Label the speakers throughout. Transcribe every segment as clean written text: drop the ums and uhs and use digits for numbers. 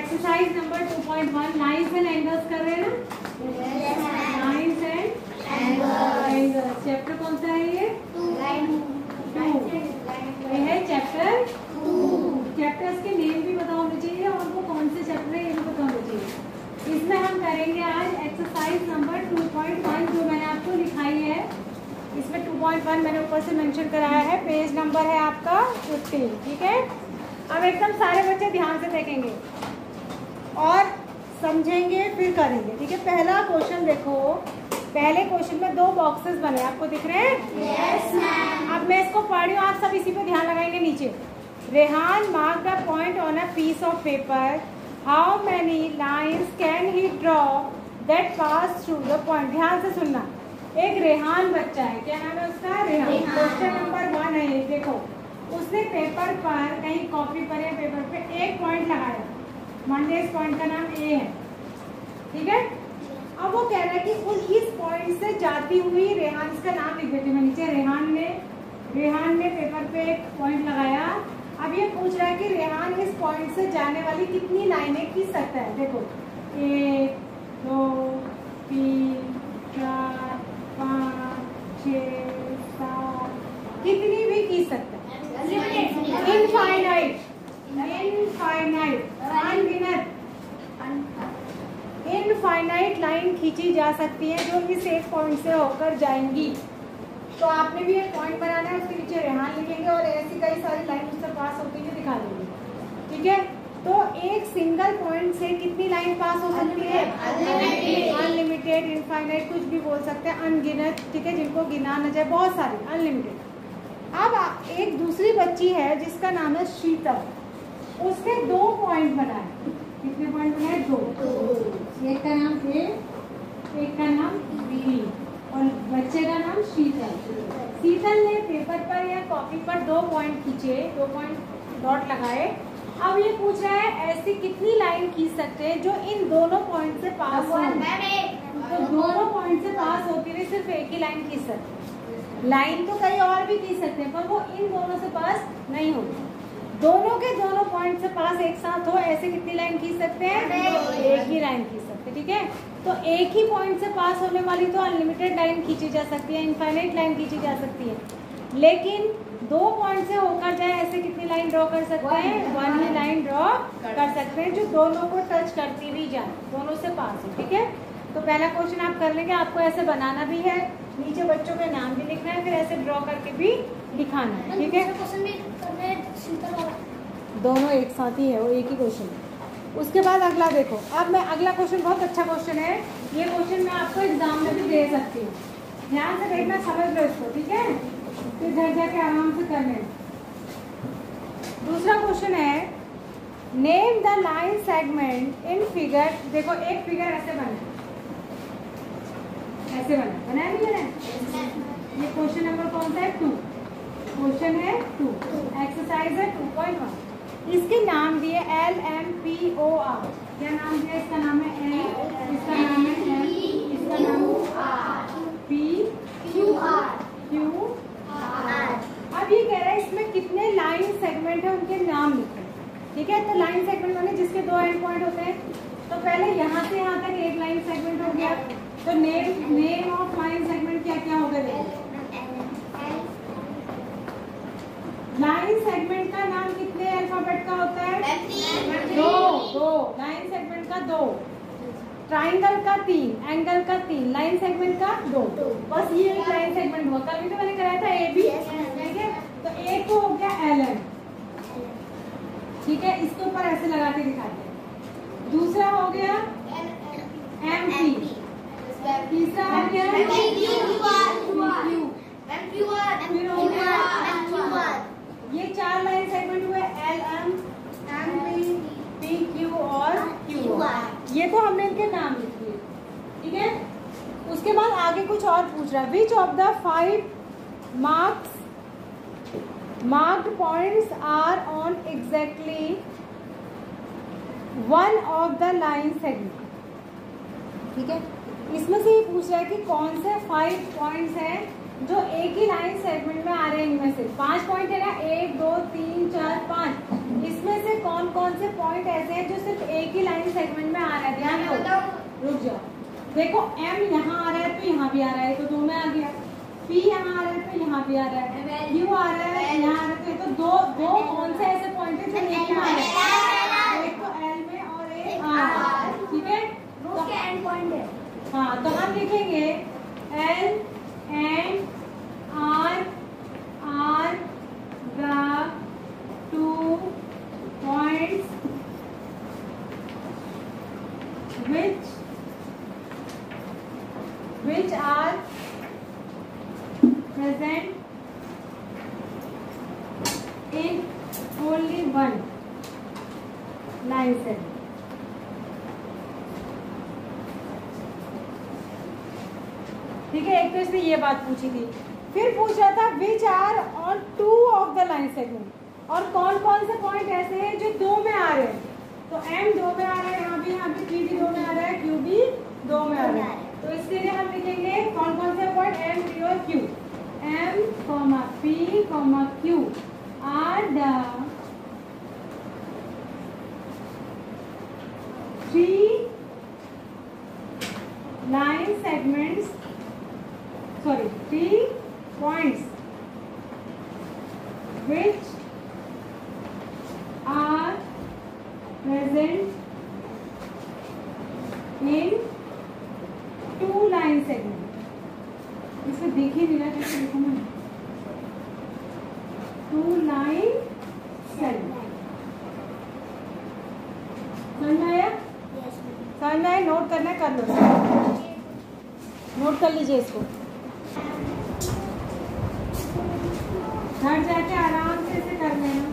Speaker 1: Exercise number 2.1 lines and angles कर रहे हैं ना। लाइन्स एंड एंगल्स चैप्टर कौन सा है ये? 2 है चैप्टर 2। चैप्टर्स के नेम भी पता होने चाहिए और वो कौन से चैप्टर है ये भी पता होना चाहिए। इसमें हम करेंगे आज एक्सरसाइज नंबर 2.1 जो मैंने आपको लिखाई है। इसमें 2.1 मैंने ऊपर से मेंशन कराया है। पेज नंबर है आपका 15। ठीक है, अब एकदम सारे बच्चे ध्यान से देखेंगे और समझेंगे फिर करेंगे। ठीक है, पहला क्वेश्चन देखो। पहले क्वेश्चन में 2 बॉक्सेस बने, आपको दिख रहे हैं? Yes ma'am. अब मैं इसको पढ़ रही हूँ, आप सब इसी पे ध्यान लगाएंगे। नीचे Rehan mark the point on a piece of paper. How many lines can he draw that pass through the point. ध्यान से सुनना। एक रेहान बच्चा है, क्या नाम है उसका? रेहान। क्वेश्चन नंबर 1 है ये। देखो, उसने पेपर पर कहीं कॉपी पर या पेपर पे एक पॉइंट लगाया। मान लीजिए इस पॉइंट का नाम ए है। ठीक है, अब वो कह रहा है कि उन इस पॉइंट से जाती हुई रेहान, इसका नाम लिख देते हैं नीचे। रेहान ने पेपर पे एक पॉइंट लगाया। अब ये पूछ रहा है कि रेहान इस पॉइंट से जाने वाली कितनी लाइनें खींच सकता है। देखो 1 2 3 4 5 6 7 कितनी भी खींच सकता है। इनफाइनाइट अनगिनत इनफाइनाइट लाइन खींची जा सकती है जो इस एक पॉइंट से होकर जाएंगी। तो आपने भी एक पॉइंट बनाना है, उसके नीचे रेहान लिखेंगे और ऐसी कई सारी लाइन उससे पास होती हुई दिखा देंगे। ठीक है, तो एक सिंगल पॉइंट से कितनी लाइन पास हो सकती है? अनलिमिटेड, इनफाइनाइट, कुछ भी बोल सकते हैं। अनगिनत, ठीक है, जिनको गिना न जाए, बहुत सारी, अनलिमिटेड। अब एक दूसरी बच्ची है जिसका नाम है शीतल। उसने 2 पॉइंट बनाए। कितने पॉइंट बनाए? 2। एक का नाम ए, एक का नाम बी और बच्चे का नाम शीतल ने पेपर पर या कॉपी पर 2 पॉइंट खींचे, 2 पॉइंट डॉट लगाए। अब ये पूछ रहा है ऐसी कितनी लाइन खींच सकते हैं जो इन दोनों पॉइंट से पास हो। तो दोनों पॉइंट से पास होती हुई सिर्फ एक ही लाइन खींच सकते हैं। लाइन तो कई और भी खींच सकते हैं पर वो इन दोनों से पास नहीं होती। दोनों के दोनों पॉइंट से पास एक साथ हो, ऐसे कितनी लाइन खींच सकते हैं? एक ही लाइन खींच सकते हैं। ठीक है, तो एक ही पॉइंट से पास होने वाली तो अनलिमिटेड लाइन खींची जा सकती है, इनफाइनाइट लाइन खींची जा सकती है। लेकिन 2 पॉइंट से होकर जाए ऐसे कितनी लाइन ड्रॉ कर सकते हैं? 1 ही लाइन ड्रॉ कर सकते हैं जो दोनों को टच करती भी जाए, दोनों से पास हो। ठीक है, तो पहला क्वेश्चन आप कर लेंगे। आपको ऐसे बनाना भी है, नीचे बच्चों के नाम भी लिखना है, फिर ऐसे ड्रॉ करके भी दिखाना है। ठीक है, दोनों एक साथ ही है, वो एक ही क्वेश्चन है। उसके बाद अगला देखो। अब मैं अगला क्वेश्चन बहुत अच्छा क्वेश्चन है। ये क्वेश्चन मैं आपको एग्जाम में भी दे सकती हूँ। ध्यान से देखना, समझ लो इसको। ठीक है, फिर घर जाके आराम से कर लेना। दूसरा क्वेश्चन है name the line segment in figure. देखो एक फिगर ऐसे बना, ऐसे बनाया नहीं बना? ये क्वेश्चन नंबर कौन सा है? 2। क्वेश्चन है 2, एक्सरसाइज है 2.1। इसके नाम दिए LMPOR। क्या नाम दिया? इसका नाम है L, इसका नाम है M, इसका नाम है PQR। अब ये कह रहा है इसमें कितने लाइन सेगमेंट है उनके नाम लिखे। ठीक है, तो लाइन सेगमेंट माने जिसके 2 एंड पॉइंट होते हैं। तो पहले यहाँ से यहाँ तक एक लाइन सेगमेंट हो गया। तो नेम ऑफ लाइन सेगमेंट क्या क्या हो गए? लाइन सेगमेंट का नाम कितने अल्फाबेट का होता है? 2। लाइन सेगमेंट का 2, ट्राइंगल का 3, एंगल का 3, लाइन सेगमेंट का 2। बस ये एक लाइन सेगमेंट हुआ। कल भी तो मैंने कराया था AB। ठीक है, तो एक को हो गया LM। ठीक है, इसके ऊपर ऐसे लगा के दिखाते हैं। दूसरा हो गया MP, तीसरा हो गया फिर हो गया। ये 4 लाइन सेगमेंट हुए LM, MP, PQ और QR। ये तो हमने इनके नाम लिख दिए। ठीक है, उसके बाद आगे कुछ और पूछ रहा है। Which of the 5 marked points are on exactly 1 of the line segment. ठीक है, इसमें से ये पूछ रहा है कि कौन से 5 पॉइंट्स हैं जो एक ही लाइन सेगमेंट में आ रहे हैं। इनमें से 5 पॉइंट है ना, 1 2 3 4 5। इसमें से कौन कौन से पॉइंट ऐसे हैं जो सिर्फ एक ही लाइन सेगमेंट में आ रहा है, ध्यान दो, रुक जाओ। देखो M यहाँ आ रहा है तो यहाँ भी आ रहा है, तो 2 में आ गया। P यहाँ आ रहा है तो यहाँ भी आ रहा है, Q आ रहा है यहाँ आ रहा है, तो दो कौन से ऐसे पॉइंट है जो एक ही में आ रहे हैं, एक तो L में और एक R, ठीक है, तो एंड पॉइंट है। हाँ, तो हम लिखेंगे L and R are the 2 points which are present in only one line segment. ठीक है, एक तो इसने ये बात पूछी थी, फिर पूछा था which are on 2 of the line segment, और कौन कौन से पॉइंट ऐसे हैं जो 2 में आ रहे हैं। तो M 2 में आ रहा है, यहाँ भी P भी 2 में आ रहा है, Q भी 2 में आ रहा है। तो इसके लिए हम लिखेंगे कौन कौन से पॉइंट M, P और Q। M, P, Q are the 3 line segments, 3 points which are present in 2 line segments। इसे देख ही नहीं रहा, कैसे देखो मैं, 2 line segment। समझ में आया? समझ में आया? नोट करना है, कर लो, नोट कर लीजिए इसको। घर जाके आराम से इसे कर लेना।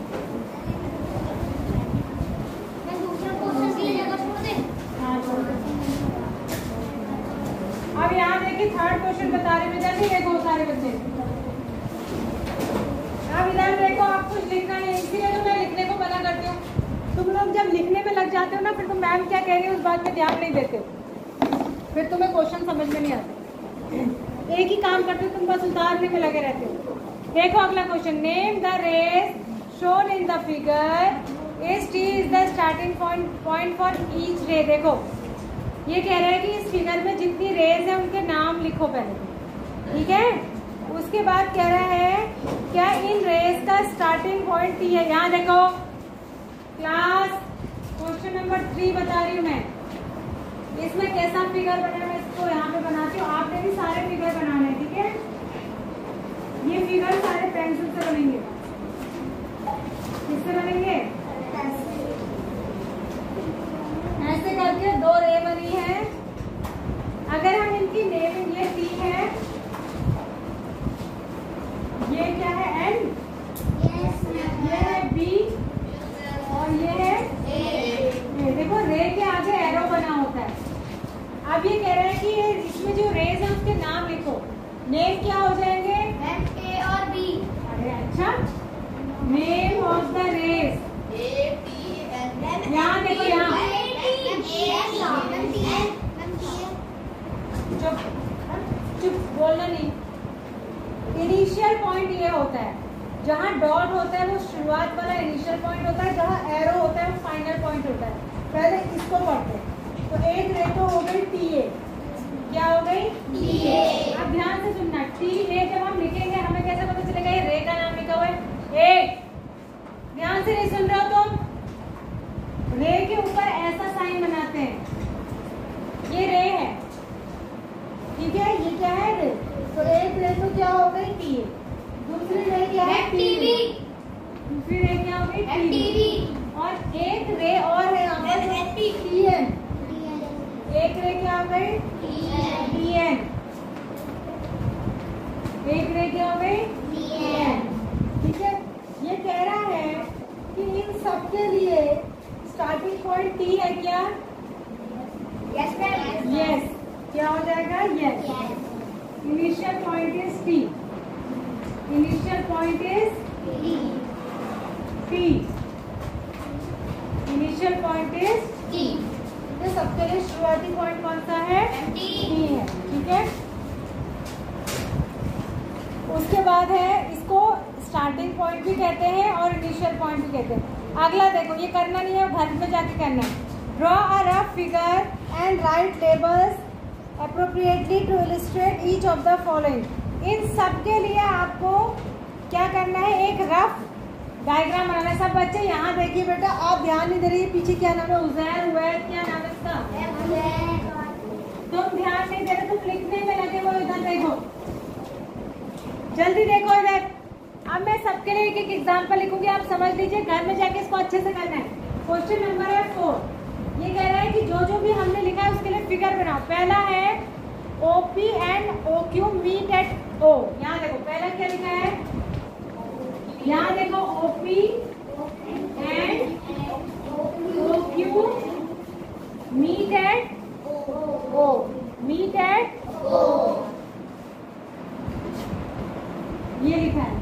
Speaker 1: अब यहाँ देखिए थर्ड क्वेश्चन बता रहे विद्यार्थी, देखो सारे बच्चे, अब इधर देखो आप कुछ लिखना है, इसीलिए तो मैं लिखने को मना करती हूँ। तुम लोग जब लिखने में लग जाते हो ना, फिर तुम मैम क्या कह रही है उस बात में ध्यान नहीं देते हो, फिर तुम्हें क्वेश्चन समझ में नहीं आते। एक ही काम करते हो तुम, बस उतारने में लगे रहते हो। देखो अगला question, name the rays shown in the figure S T is the starting point for each ray. देखो ये कह रहा है कि इस फिगर में जितनी रेज है उनके नाम लिखो पहले, ठीक है। उसके बाद कह रहा है क्या इन रेस का स्टार्टिंग पॉइंट टी है। यहाँ देखो क्लास क्वेश्चन नंबर 3 बता रही हूँ मैं, इसमें कैसा फिगर बना मैं इसको यहाँ पे बनाती हूँ। आपने भी सारे फिगर बनाने हैं, ठीक है। ये फिगर सारे पेंसिल से बनेंगे, किससे बनेंगे, ऐसे करके 2 रे बनी है। अगर हम इनकी नेमिंग, ये टी है, ये क्या है एन, ये है बी और ये है ए। देखो रे के आगे एरो बना होता है। अब ये कह रहे हैं कि इसमें जो रेज है उसके नाम लिखो। नेम क्या हो जाएंगे, ए और बी। अरे अच्छा, नेम ऑफ द रेस, यहाँ देखो, यहाँ चुप बोलना नहीं। इनिशियल पॉइंट ये होता है, जहाँ डॉट होता है वो शुरुआत वाला इनिशियल पॉइंट होता है, जहाँ एरो होता है वो फाइनल पॉइंट होता है। पहले इसको पढ़ते हैं। तो एक रे तो हो गई टी ए, क्या हो गई टी ए। अब ध्यान से सुनना, टी ए जब हम लिखेंगे हमें कैसे पता चलेगा ये रे का नाम लिखा हुआ है ए। ध्यान से नहीं सुन रहे हो तुम, रे के ऊपर ऐसा साइन बनाते हैं, ये रे है, ठीक है। ये क्या है रे, तो एक रे तो क्या हो गई टी ए, दूसरी रे क्या है टीवी, दूसरी रे क्या हो गई टीवी, और एक रे और है टी एन, एक रे क्या हो गई टी एन, एक रे क्या हो गई टी एन, ठीक है। ये कह रहा है कि इन सब के लिए स्टार्टिंग पॉइंट टी है क्या, यस मैम, यस, क्या हो जाएगा yes. Initial point is T, initial point is T, initial point is T. तो सबके लिए शुरुआती पॉइंट कौन सा है, टी है, ठीक है। उसके बाद है, इसको स्टार्टिंग पॉइंट भी कहते हैं और इनिशियल पॉइंट भी कहते हैं। अगला देखो, ये करना नहीं है, घर में जाके करना है। Draw a rough figure and write labels appropriately to illustrate each of the following. इन सब के लिए आपको क्या करना है, एक रफ डायग्राम बनाना है। सब बच्चे यहाँ देखिए बेटा, आप ध्यान नहीं दे रही, पीछे क्या नाम है, उजैर उवैद, क्या नाम है इसका, तुम ध्यान नहीं दे रहे, तुम लिखने में लगे हो। इधर देखो, जल्दी देखो इधर। अब मैं सबके लिए एक एक एग्जाम्पल लिखूंगी, आप समझ लीजिए, घर में जाके इसको अच्छे से करना है। क्वेश्चन नंबर है 4, ये कह रहा है कि जो भी हमने लिखा है उसके लिए फिगर बनाओ। पहला है OP and OQ meet at O। यहाँ देखो पहला क्या लिखा है, यहाँ देखो OP and OQ meet at O, meet at O, ये लिखा है।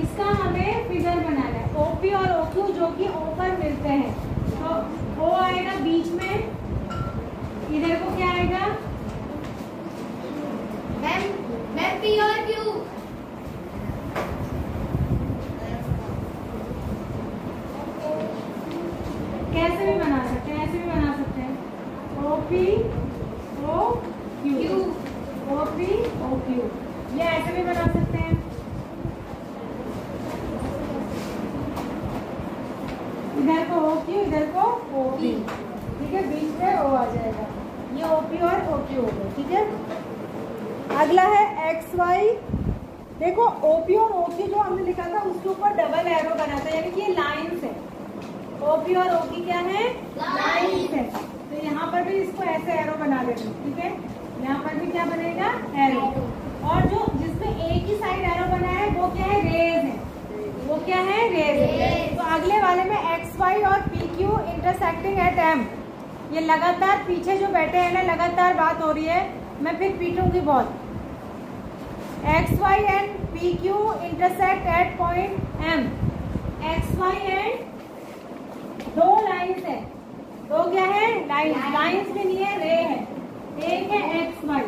Speaker 1: इसका हमें फिगर बनाना है। OP और OQ जो कि O पर मिलते हैं, तो O आएगा बीच में, इधर को क्या आएगा, मैम P और Q। कैसे भी बना सकते हैं, ऐसे भी बना सकते हैं, OP OQ, OP OQ, ये ऐसे भी बना सकते हैं। इधर को OQ, इधर को OP, ठीक है, बीच में O आ जाएगा। ये OP और OQ हो गए, ठीक है। अगला है XY। देखो OP और OQ जो हमने लिखा था उसके ऊपर डबल एरो बना था, यानी कि ये लाइन्स है। OP और OQ क्या है, लाइन्स है। तो यहाँ पर भी इसको ऐसे एरो बना लेते हैं, ठीक है। यहाँ पर भी क्या बनेगा, एरो। और जो जिसमें एक ही साइड एरो बना है वो क्या है, रेज है, वो क्या है, रेज है। तो अगले वाले में XY और PQ इंटरसेक्टिंग एट M। ये लगातार पीछे जो बैठे हैं ना, लगातार बात हो रही है, मैं फिर पीटूंगी बहुत। XY and PQ intersect at point M। XY and दो लाइन्स है, दो क्या है, लाइन्स, लाइन्स भी नहीं है, रे है। एक है XY,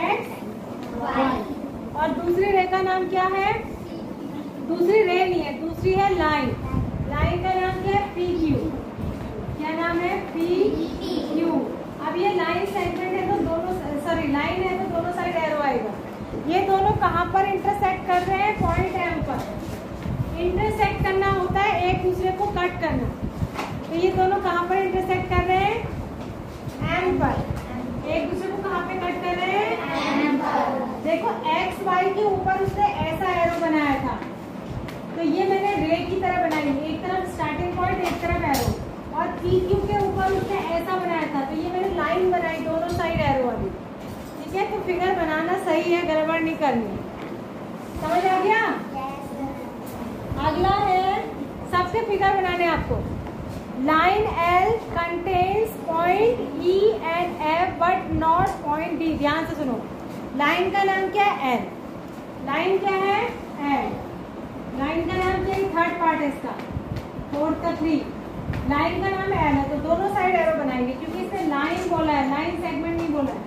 Speaker 1: XY, और दूसरी रे का नाम क्या है, दूसरी रे नहीं है, दूसरी है लाइन। लाइन का नाम क्या है, PQ। क्या नाम है, PQ। अब ये लाइन सेगमेंट है तो दोनों, सॉरी लाइन है तो दोनों साइड एरो आएगा। ये दोनों कहाँ पर इंटरसेक्ट कर रहे हैं, पॉइंट M पर। इंटरसेक्ट करना होता है एक दूसरे को कट करना, तो ये दोनों कहाँ पर इंटरसेक्ट कर रहे हैं, M पर। एक दूसरे को कहाँ पे कट कर रहे हैं, M पर। देखो XY के ऊपर उसने ऐसा एरो बनाया था, तो ये मैंने रे की तरह बनाई, एक तरफ स्टार्टिंग पॉइंट, एक तरफ एरो। और PQ के ऊपर उसने ऐसा बनाया था, तो ये मैंने लाइन बनाई, दोनों साइड एरो वाली, ठीक है। तो फिगर बनाना सही है, गड़बड़ नहीं करनी, समझ आ गया। अगला है, सबसे फिगर बनाने आपको। Line L contains point E and F but not point D। ध्यान से सुनो, लाइन का नाम क्या है, L। लाइन क्या है, L। लाइन का नाम क्या है, थर्ड पार्ट है इसका, फोर्थ का 3। लाइन का नाम L है, तो दोनों साइड एरो बनाएंगे, क्योंकि इसने लाइन बोला है, लाइन सेगमेंट नहीं बोला है।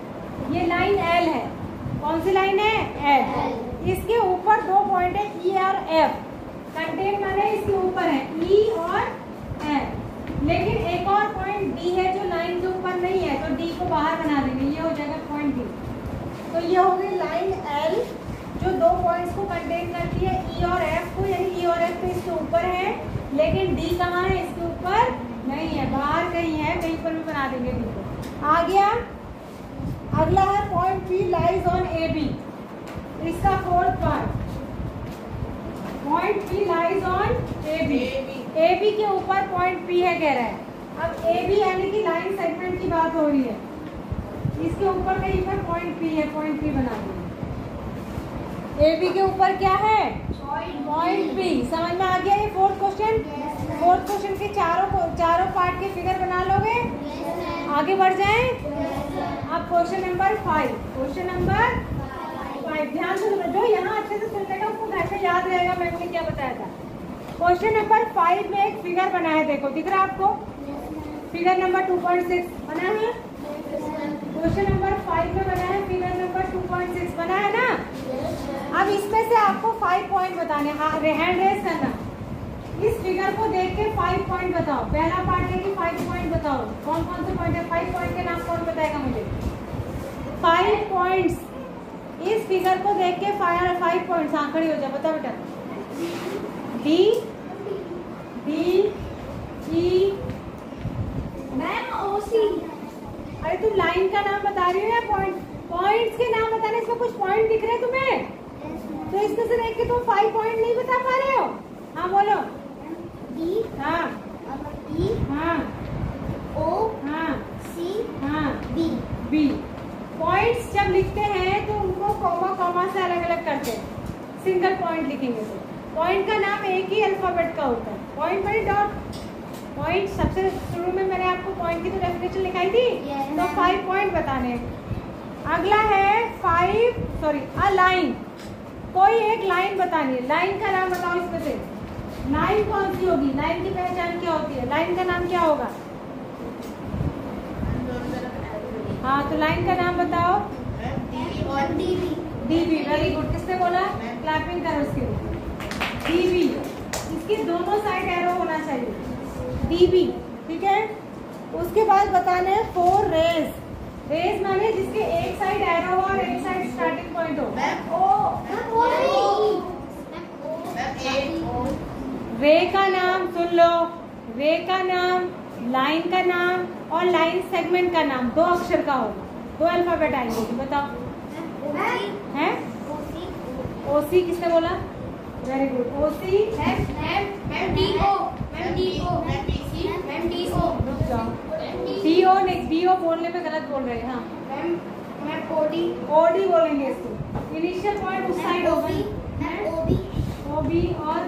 Speaker 1: ये लाइन L है, कौन सी लाइन है, L। इसके ऊपर दो पॉइंट है E और F। कंटेन माने इसके ऊपर है E और F, लेकिन एक और पॉइंट D है जो लाइन के ऊपर नहीं है, तो D को बाहर बना देंगे, ये हो जाएगा पॉइंट D। तो ये हो गई लाइन L जो दो पॉइंट्स को कंटेन करती है, E और F को, यानी E और F तो इसके ऊपर है, लेकिन D कहाँ है, इसके ऊपर नहीं है, बाहर कहीं है, कहीं पर भी बना देंगे D को। आ गया। अगला है point P lies on AB। इसका fourth part, point P lies on AB। AB के ऊपर पॉइंट P है कह रहा है। अब AB यानी कि लाइन सेगमेंट की बात हो रही है, इसके ऊपर कहीं पर पॉइंट P है, पॉइंट P बना देंगे। AB के ऊपर क्या है, पॉइंट P। समझ में आ गया ये फोर्थ क्वेश्चन। फोर्थ क्वेश्चन के चारों पार्ट के फिगर बना लोगे, आगे बढ़ जाएं। अब क्वेश्चन नंबर 5। क्वेश्चन नंबर 5 ध्यान से सुनो, जो यहाँ अच्छे से सुन लेगा उसको घर पे याद रहेगा मैंने क्या बताया था। क्वेश्चन नंबर 5 में एक फिगर बना है, देखो दिख रहा है आपको, फिगर नंबर 2.6 बना है। क्वेश्चन नंबर 5 में बना है फिगर नंबर 2.6 बना है ना। अब इसमें से आपको 5 पॉइंट बताने, हैंड रेज करना। इस फिगर को देख के 5 पॉइंट बताओ। पहला पार्ट है कि 5 पॉइंट कौन कौन से पॉइंट है? 5 पॉइंट के नाम कौन बताएगा मुझे? 5 पॉइंट्स। इस फिगर को देख के 5 पॉइंट्स। हाँ खड़ी हो जाए, बता बेटा। D E
Speaker 2: ma'am OC।
Speaker 1: अरे तुम लाइन का नाम बता रही हो या पॉइंट्स के नाम बताने? इसमें कुछ पॉइंट दिख रहे हैं तुम्हें? तो इसमें से देख के तुम 5 पॉइंट नहीं बता पा रहे हो? हाँ बोलो।
Speaker 2: D
Speaker 1: हाँ
Speaker 2: E
Speaker 1: हाँ
Speaker 2: O
Speaker 1: हाँ
Speaker 2: C
Speaker 1: हाँ
Speaker 2: B।
Speaker 1: पॉइंट्स जब लिखते हैं तो उनको कॉमा से अलग अलग करते हैं। सिंगल पॉइंट लिखेंगे तो पॉइंट का नाम एक ही अल्फाबेट का होता है। पॉइंट माने डॉट। पॉइंट सबसे शुरू में मैंने आपको पॉइंट की तो डेफिनेशन लिखाई थी। तो 5 पॉइंट बताने हैं। अगला है अ लाइन। कोई एक लाइन बतानी है। लाइन का नाम बताओ इसमें से। लाइन कौन सी होगी? लाइन की पहचान क्या होती है? लाइन का नाम क्या होगा? हाँ तो लाइन का नाम बताओ। DB। Very good. किसने बोला? क्लैपिंग करो उसके लिए। DB। इसकी दोनों साइड एरो होना चाहिए। DB, ठीक है। उसके बाद बताना है 4 रेज। रेज माने जिसके एक साइड एरो हो और एक साइड स्टार्टिंग पॉइंट हो। रे का नाम सुन लो। रे का नाम, लाइन का नाम और लाइन सेगमेंट का नाम 2 अक्षर का होगा। 2 अल्फाबेट आएंगे। बताओ हैं? OC किसने बोला? Very good. OC DO नहीं, DO बोलने पे गलत बोल रहे हैं। हाँ OD बोलेंगे इसको। इनिशियल पॉइंट उस साइड होगा। OB और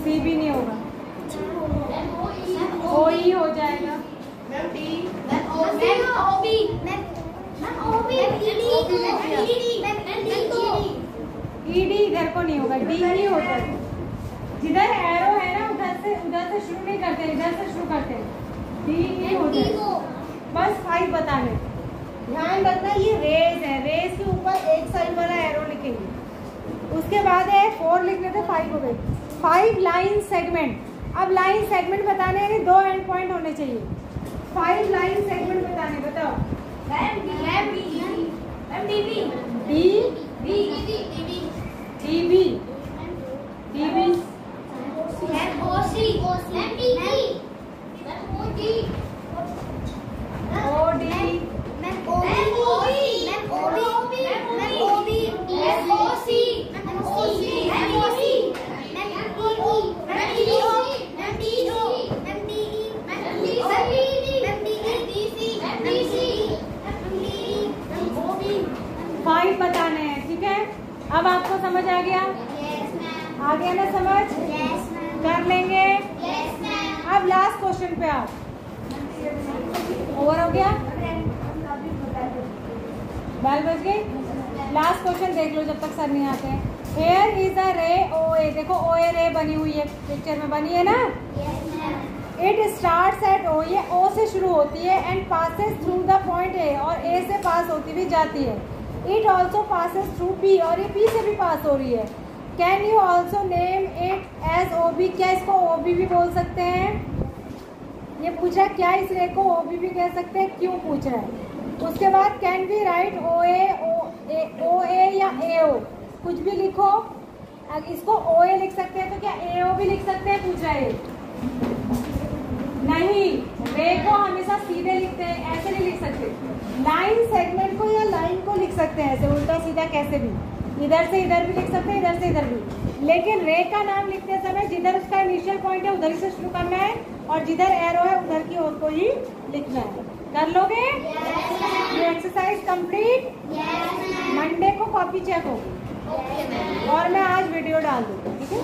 Speaker 1: CB नहीं होगा। OE हो जाएगा। ED इधर को नहीं होगा। D ही होता है। जिधर एरो है ना उधर से शुरू नहीं करते, इधर से शुरू करते हैं। D ही होता है। बस 5 बताने। ध्यान रखना ये रेस है। रेस के ऊपर एक साइड वाला एरो लिखेंगे। उसके बाद है 4 लिखने थे, 5 हो गए। 5 लाइन सेगमेंट। अब लाइन सेगमेंट बताने यानी 2 एंड पॉइंट होने चाहिए। 5 लाइन सेगमेंट बताने। बताओ। DB पॉइंट बताने हैं, ठीक है। अब आपको समझ आ गया? आ गया ना समझ? कर लेंगे। अब लास्ट क्वेश्चन पे आप ओवर हो गया? बेल बज गई। लास्ट क्वेश्चन देख लो जब तक सर नहीं आते हैं। हेयर इज अ रे OA। देखो OA रे बनी हुई है, पिक्चर में बनी है ना। It starts at O। ये O से शुरू होती है and passes through the point A, और A से पास होती भी जाती है। It also passes through P, और ये P से भी पास हो रही है। Can you also name it as OB। क्या इसको OB भी बोल सकते हैं? ये पूछ रहा है क्या इस रे को OB भी कह सकते हैं, क्यों पूछ रहा है। उसके बाद कैन वी राइट OA या AO, कुछ भी लिखो। अगर इसको OA लिख सकते हैं तो क्या AO भी लिख सकते हैं, पूछ रहा है। नहीं, रे को हमेशा सीधे लिखते हैं, ऐसे नहीं लिख सकते। लाइन सेगमेंट को या लाइन को लिख सकते हैं ऐसे उल्टा सीधा, कैसे भी। इधर से इधर भी लिख सकते हैं, इधर से इधर भी। लेकिन रे का नाम लिखते समय जिधर उसका इनिशियल पॉइंट है उधर ही से शुरू करना है, और जिधर एरो है उधर की ओर को ही लिखना है। कर लोगे? ये एक्सरसाइज कंप्लीट। मंडे को कॉपी चेक होगी और मैं आज वीडियो डाल दूँगी, ठीक है।